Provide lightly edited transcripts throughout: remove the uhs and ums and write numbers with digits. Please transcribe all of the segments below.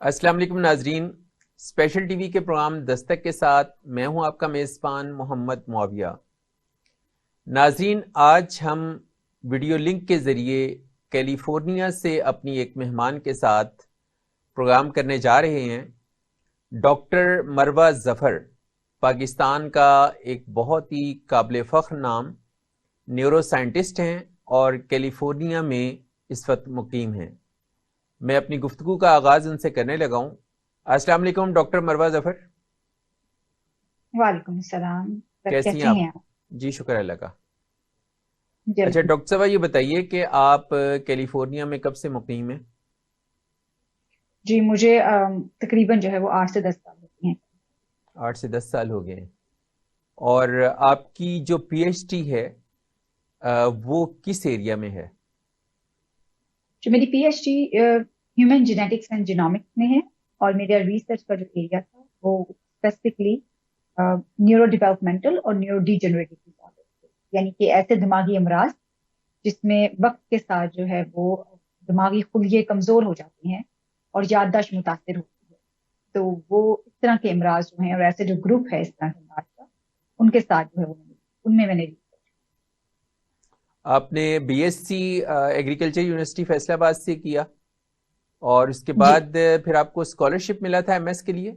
السلام علیکم ناظرین، اسپیشل ٹی وی کے پروگرام دستک کے ساتھ میں ہوں آپ کا میزبان محمد معاویہ۔ ناظرین، آج ہم ویڈیو لنک کے ذریعے کیلیفورنیا سے اپنی ایک مہمان کے ساتھ پروگرام کرنے جا رہے ہیں۔ ڈاکٹر مروہ ظفر پاکستان کا ایک بہت ہی قابل فخر نام نیورو سائنٹسٹ ہیں اور کیلیفورنیا میں اس وقت مقیم ہیں۔ میں اپنی گفتگو کا آغاز ان سے کرنے لگا ہوں۔ السلام علیکم ڈاکٹر مروہ ظفر۔ وعلیکم السلام، کیسی ہیں کیسے آپ؟ ہیں آپ؟ جی شکر اللہ کا۔ جی اچھا الحمد۔ ڈاکٹر صاحب، یہ بتائیے کہ آپ کیلیفورنیا میں کب سے مقیم ہیں؟ جی مجھے تقریباً جو ہے وہ 8 سے 10 سال ہوتی ہیں۔ 8 سے 10 سال ہو گئے ہیں۔ اور آپ کی جو پی ایچ ڈی ہے وہ کس ایریا میں ہے؟ جو میری P H D human genetics and genomics میں ہے، اور میرا ریسرچ کا جو ایریا تھا وہ اسپیسیفکلی نیورو ڈیولپمنٹل اور نیورو ڈی جنریٹو ڈسآرڈر، یعنی کہ ایسے دماغی امراض جس میں وقت کے ساتھ جو ہے وہ دماغی خلیے کمزور ہو جاتے ہیں اور یادداشت متاثر ہوتی ہے۔ تو وہ اس طرح کے امراض جو ہیں اور ایسے جو گروپ ہے اس طرح کے امراض کا، ان کے ساتھ جو ہے وہ ان میں نے آپ نے B S C agriculture university Faisalabad سے کیا، اور اس کے جی بعد پھر آپ کو اسکالرشپ ملا تھا ایم ایس کے لیے،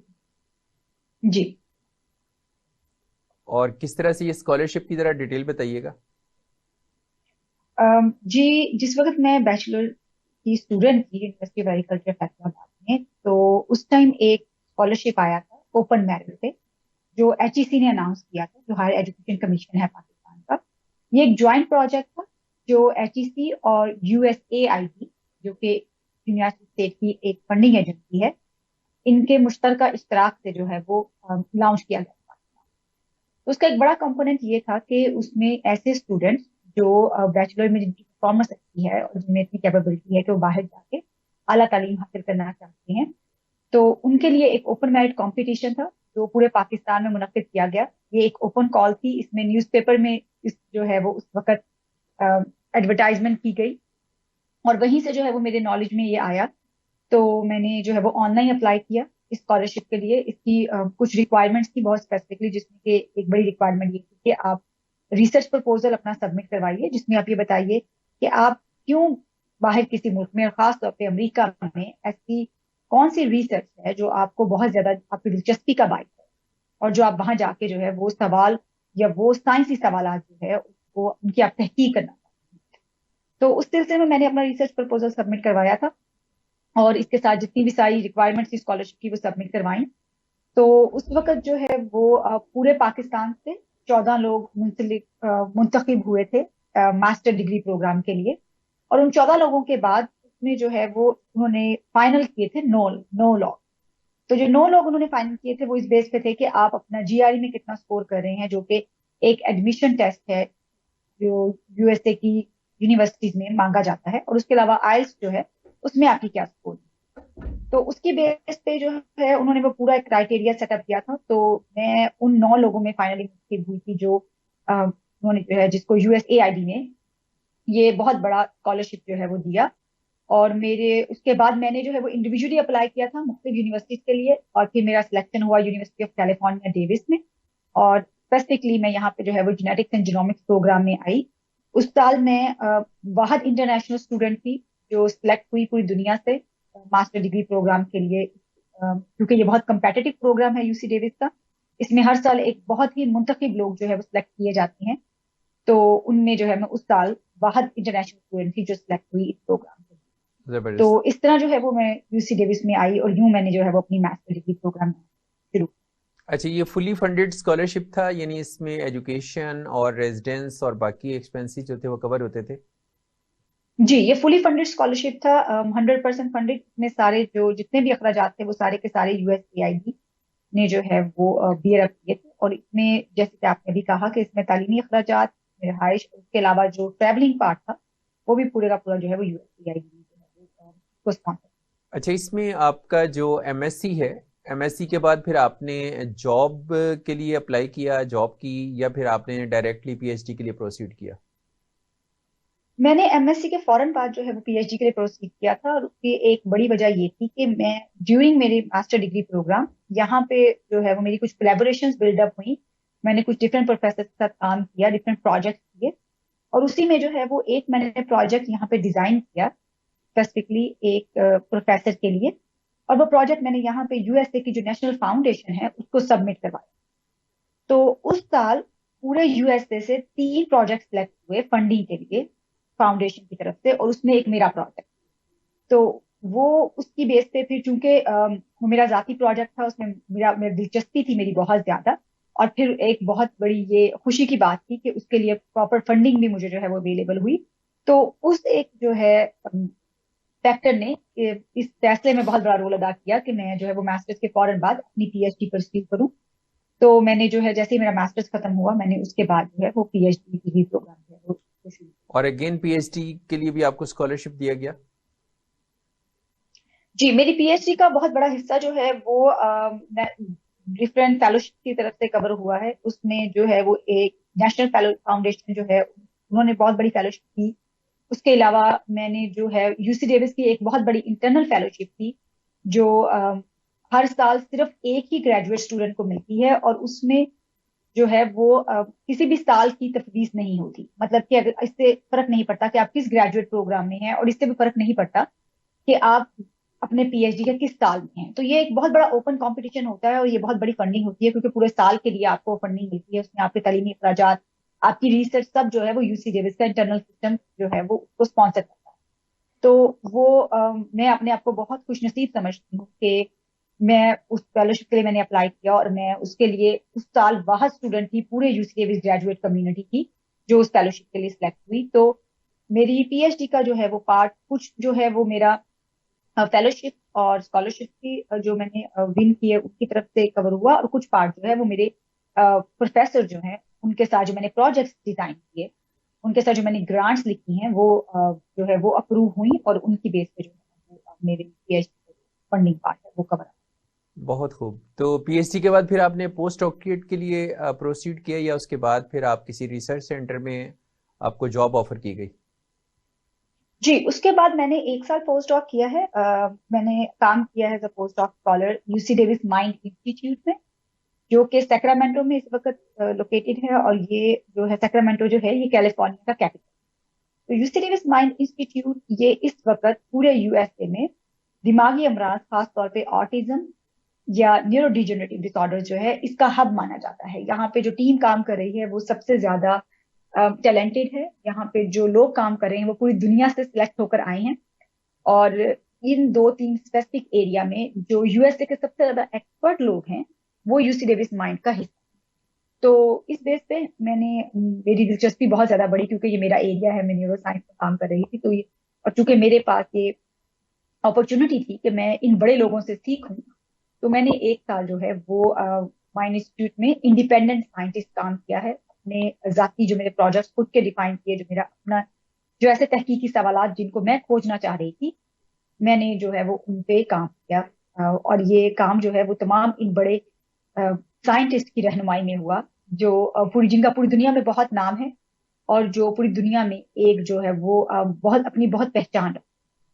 جی اور کس طرح سے یہ اسکالرشپ کی ذرا ڈیٹیل بتائیے گا۔ جی جس وقت میں بیچلر کی اسٹوڈنٹ تھی یونیورسٹی آف ایگریکلچر فیصل آباد میں، تو اس ٹائم ایک اسکالرشپ آیا تھا اوپن میرٹ پہ، جو ایچ ای سی نے اناؤنس کیا تھا، جو ہائر ایجوکیشن کمیشن ہے پاکستان کا۔ یہ ایک جوائنٹ پروجیکٹ تھا جو ایچ ای سی اور U S A I T, جو کہ یونائٹڈ اسٹیٹ کی ایک فنڈنگ ایجنسی ہے، ان کے مشترکہ اشتراک سے جو ہے وہ لانچ کیا گیا تھا۔ اس کا ایک بڑا کمپوننٹ یہ تھا کہ اس میں ایسے اسٹوڈنٹس جو بیچلر میں جن کی پرفارمنس اچھی ہے اور جن میں اتنی کیپیبلٹی ہے کہ وہ باہر جا کے اعلیٰ تعلیم حاصل کرنا چاہتے ہیں، تو ان کے لیے ایک اوپن میرٹ کمپٹیشن تھا جو پورے پاکستان میں منعقد کیا گیا۔ یہ ایک اوپن کال تھی، اس میں نیوز پیپر میں اس جو ہے وہ اس وقت ایڈورٹائزمنٹ کی گئی، اور وہیں سے جو ہے وہ میرے نالج میں یہ آیا۔ تو میں نے جو ہے وہ آن لائن اپلائی کیا اسکالرشپ کے لیے۔ اس کی کچھ ریکوائرمنٹس تھی بہت اسپیسیفکلی، جس میں کہ ایک بڑی ریکوائرمنٹ یہ تھی کہ آپ ریسرچ پرپوزل اپنا سبمٹ کروائیے، جس میں آپ یہ بتائیے کہ آپ کیوں باہر کسی ملک میں، اور خاص طور پہ امریکہ میں، ایسی کون سی ریسرچ ہے جو آپ کو بہت زیادہ آپ کی دلچسپی کا باعث ہے، اور جو آپ وہاں جا کے جو ہے وہ سوال یا وہ سائنسی سوالات جو ہے وہ ان کی آپ تحقیق کرنا چاہتے ہیں۔ تو اس سلسلے میں نے اپنا ریسرچ پرپوزل سبمٹ کروایا تھا، اور اس کے ساتھ جتنی بھی ساری ریکوائرمنٹس تھی اسکالرشپ کی وہ سبمٹ کروائیں۔ تو اس وقت جو ہے وہ پورے پاکستان سے 14 لوگ منتخب ہوئے تھے ماسٹر ڈگری پروگرام کے لیے، اور ان 14 لوگوں کے بعد اس میں جو ہے وہ انہوں نے فائنل کیے تھے 9 لوگ۔ تو جو 9 لوگ انہوں نے فائنل کیے تھے وہ اس بیس پہ تھے کہ آپ اپنا جی آر ای میں کتنا سکور کر رہے ہیں، جو کہ ایک ایڈمیشن ٹیسٹ ہے جو یو ایس اے کی یونیورسٹیز میں مانگا جاتا ہے، اور اس کے علاوہ آئلس جو ہے اس میں آپ کی کیا سکور ہے۔ تو اس کی بیس پہ جو ہے انہوں نے وہ پورا ایک کرائٹیریا سیٹ اپ کیا تھا۔ تو میں ان 9 لوگوں میں فائنلی منتخب ہوئی تھی، جو انہوں نے جو ہے جس کو U S A I D نے یہ بہت بڑا اسکالرشپ جو ہے وہ دیا۔ اور میرے اس کے بعد میں نے جو ہے وہ انڈیویجولی اپلائی کیا تھا مختلف یونیورسٹیز کے لیے، اور پھر میرا سلیکشن ہوا یونیورسٹی آف کیلیفورنیا ڈیوس میں، اور اسپیسیفکلی میں یہاں پہ جو ہے وہ جینیٹکس اینڈ جینومکس پروگرام میں آئی۔ اس سال میں واحد انٹرنیشنل اسٹوڈنٹ تھی جو سلیکٹ ہوئی پوری دنیا سے ماسٹر ڈگری پروگرام کے لیے، کیونکہ یہ بہت کمپیٹیٹو پروگرام ہے یو سی ڈیوس کا۔ اس میں ہر سال ایک بہت ہی منتخب لوگ جو ہے وہ سلیکٹ کیے جاتے ہیں، تو ان میں جو ہے میں اس سال واحد انٹرنیشنل اسٹوڈنٹ تھی جو سلیکٹ ہوئی اس پروگرام کے لیے۔ تو زبردست۔ اس طرح جو ہے وہ میں یو سی ڈیوس میں آئی، اور یوں میں نے جو ہے وہ اپنی ماسٹر ڈگری پروگرام شروع۔ اچھا، یہ فلی فنڈیڈ اسکالرشپ تھا، یعنی اس میں ایجوکیشن اور ریزیڈنس اور باقی ایکسپینسز جو تھے وہ کور ہوتے تھے؟ جی یہ فلی فنڈیڈ اسکالرشپ تھا، 100% فنڈیڈ میں سارے جو جتنے بھی اخراجات تھے وہ سارے کے سارے U S A I D نے جو ہے وہ بیئر اپ کیے تھے، اور اس میں جیسے کہ آپ نے بھی کہا کہ اس میں تعلیمی اخراجات، رہائش، اس کے علاوہ جو ٹریولنگ پارٹ تھا وہ بھی پورے کا پورا جو ہے وہ U S A I D جو ہے وہ کو اسپانسر۔ اچھا، اس میں آپ کا جو ایم ایس سی ہے، ایم ایس سی کے بعد پھر آپ نے جاب کے لیے اپلائی کیا، جاب کی، یا پھر آپ نے ڈائریکٹلی پی ایچ ڈی کے لیے پروسیڈ کیا؟ میں نے ایم ایس سی کے فوراً بعد جو ہے وہ پی ایچ ڈی کے لیے پروسیڈ کیا تھا، اور اس کی ایک بڑی وجہ یہ تھی کہ میں ڈیورنگ میری ماسٹر ڈگری پروگرام یہاں پہ جو ہے وہ میری کچھ کولیبوریشنز بلڈ اپ ہوئی. میں نے کچھ ڈفرینٹ پروفیسر کے ساتھ کام کیا، ڈفرینٹ پروجیکٹ کیے، اور اسی میں جو ہے وہ ایک میں نے پروجیکٹ یہاں پہ ڈیزائن کیا اسپیسیفکلی ایک پروفیسر کے لیے، اور وہ پروجیکٹ میں نے یہاں پہ یو ایس اے کی جو نیشنل فاؤنڈیشن ہے اس کو سبمٹ کروایا. تو اس سال پورے یو ایس اے سے 3 پروجیکٹ سلیکٹ ہوئے فنڈنگ کے لیے فاؤنڈیشن کی طرف سے، اور اس میں ایک میرا پروجیکٹ. تو وہ اس کی بیس پہ پھر چونکہ وہ میرا ذاتی پروجیکٹ تھا، اس میں میری دلچسپی تھی میری بہت زیادہ، اور پھر ایک بہت بڑی یہ خوشی کی بات تھی کہ اس کے لیے پراپر فنڈنگ بھی مجھے جو ہے وہ اویلیبل ہوئی. تو اس ایک جو ہے فیکٹر نے اس فیصلے میں بہت بڑا رول ادا کیا کہ میں جو ہے وہ ماسٹرز کے فوراً بعد اپنی پی ایچ ڈی پرسیو کروں. تو میں نے جو ہے جیسے ہی میرا ماسٹرز ختم ہوا، میں نے اس کے بعد جو ہے وہ پی ایچ ڈی کی پروگرام جو ہے وہ شروع. اور اگین پی ایچ ڈی کے لیے بھی آپ کو اسکالرشپ دیا گیا؟ جی، میری پی ایچ ڈی کا بہت بڑا حصہ جو ہے وہ ڈفرینٹ فیلوشپ کی طرف سے کور ہوا ہے. اس میں جو ہے وہ ایک نیشنل فاؤنڈیشن جو ہے انہوں نے بہت بڑی فیلوشپ کی. اس کے علاوہ میں نے جو ہے یو سی ڈیوس کی ایک بہت بڑی انٹرنل فیلوشپ کی جو ہر سال صرف ایک ہی گریجویٹ اسٹوڈنٹ کو ملتی ہے، اور اس میں جو ہے وہ کسی بھی سال کی تفویض نہیں ہوتی. مطلب کہ اگر اس سے فرق نہیں پڑتا کہ آپ کس گریجویٹ پروگرام میں ہیں، اور اس سے بھی فرق نہیں پڑتا کہ آپ اپنے پی ایچ ڈی کے کس سال میں ہیں. تو یہ ایک بہت بڑا اوپن کمپٹیشن ہوتا ہے، اور یہ بہت بڑی فنڈنگ ہوتی ہے کیونکہ پورے سال کے لیے آپ کو فنڈنگ ملتی ہے. اس میں آپ کے تعلیمی اخراجات، آپ کی ریسرچ سب جو ہے وہ یو سی ڈیوس کا انٹرنل سسٹم جو ہے وہ اس کو اسپانسر کرتا ہے. تو وہ میں اپنے آپ کو بہت خوش نصیب سمجھتی ہوں کہ میں اس فیلوشپ کے لیے میں نے اپلائی کیا، اور میں اس کے لیے اس سال واحد اسٹوڈنٹ تھی پورے U C Davis graduate community کی جو اس فیلوشپ کے لیے سلیکٹ ہوئی. تو میری پی ایچ ڈی کا جو ہے وہ پارٹ کچھ جو ہے وہ میرا فیلوشپ اور اسکالرشپ کی جو میں نے ون کی ہے ان کی طرف سے کور ہوا، اور کچھ پارٹ جو ہے وہ میرے پروفیسر جو ہیں ان کے ساتھ جو میں نے پروجیکٹس ڈیزائن کیے، ان کے ساتھ جو میں نے گرانٹس لکھی ہیں وہ جو ہے وہ اپروو ہوئی، اور ان کی بیس پہ جو ہے میرے P H D funding part ہے وہ کور. بہت خوب. تو پی ایچ ڈی کے بعد پھر آپ نے پوسٹ ڈاکٹریٹ کے لیے پروسیڈ کیا، یا اس کے بعد پھر آپ کسی ریسرچ سینٹر میں آپ کو جاب آفر کی گئی؟ جی، اس کے بعد میں نے 1 سال پوسٹ ڈاک کیا ہے. میں نے کام کیا ہے as a post doc scholar U C Davis mind institute میں، جو کہ سیکرامنٹو میں اس وقت لوکیٹڈ ہے، اور یہ جو ہے سیکرامنٹو جو ہے یہ کیلیفورنیا کا کیپٹل. تو U C Davis mind institute یہ اس وقت پورے یو ایس اے میں دماغی امراض، خاص طور پہ آٹزم یا نیورو ڈیجنریٹو ڈس آرڈر جو ہے اس کا ہب مانا جاتا ہے. یہاں پہ جو ٹیم کام کر رہی ہے وہ سب سے زیادہ ٹیلنٹڈ ہے. یہاں پہ جو لوگ کام کر رہے ہیں وہ پوری دنیا سے سلیکٹ ہو کر آئے ہیں، اور ان 2-3 اسپیسیفک ایریا میں جو یو ایس اے کے سب سے زیادہ ایکسپرٹ لوگ ہیں وہ یو سی ڈیوس مائنڈ کا حصہ. تو اس بیس پہ میں نے میری دلچسپی بہت زیادہ بڑی کیونکہ یہ میرا ایریا ہے، میں نیورو سائنس میں کام کر رہی تھی. تو یہ اور چونکہ میرے پاس یہ اپرچونٹی تھی کہ میں ان بڑے لوگوں سے سیکھوں، تو میں نے 1 سال جو ہے وہ مائنڈ انسٹیٹیوٹ میں انڈیپینڈنٹ سائنٹسٹ کام کیا ہے. اپنے ذاتی جو میرے پروجیکٹس خود کے ڈیفائن کیے، جو میرا اپنا جو ایسے تحقیقی سوالات جن کو میں کھوجنا چاہ رہی تھی میں نے جو ہے وہ ان پہ کام کیا. اور یہ کام جو ہے وہ تمام ان بڑے سائنٹسٹ کی رہنمائی میں ہوا جو جن کا پوری دنیا میں بہت نام ہے، اور جو پوری دنیا میں ایک جو ہے وہ بہت اپنی بہت پہچان رکھتے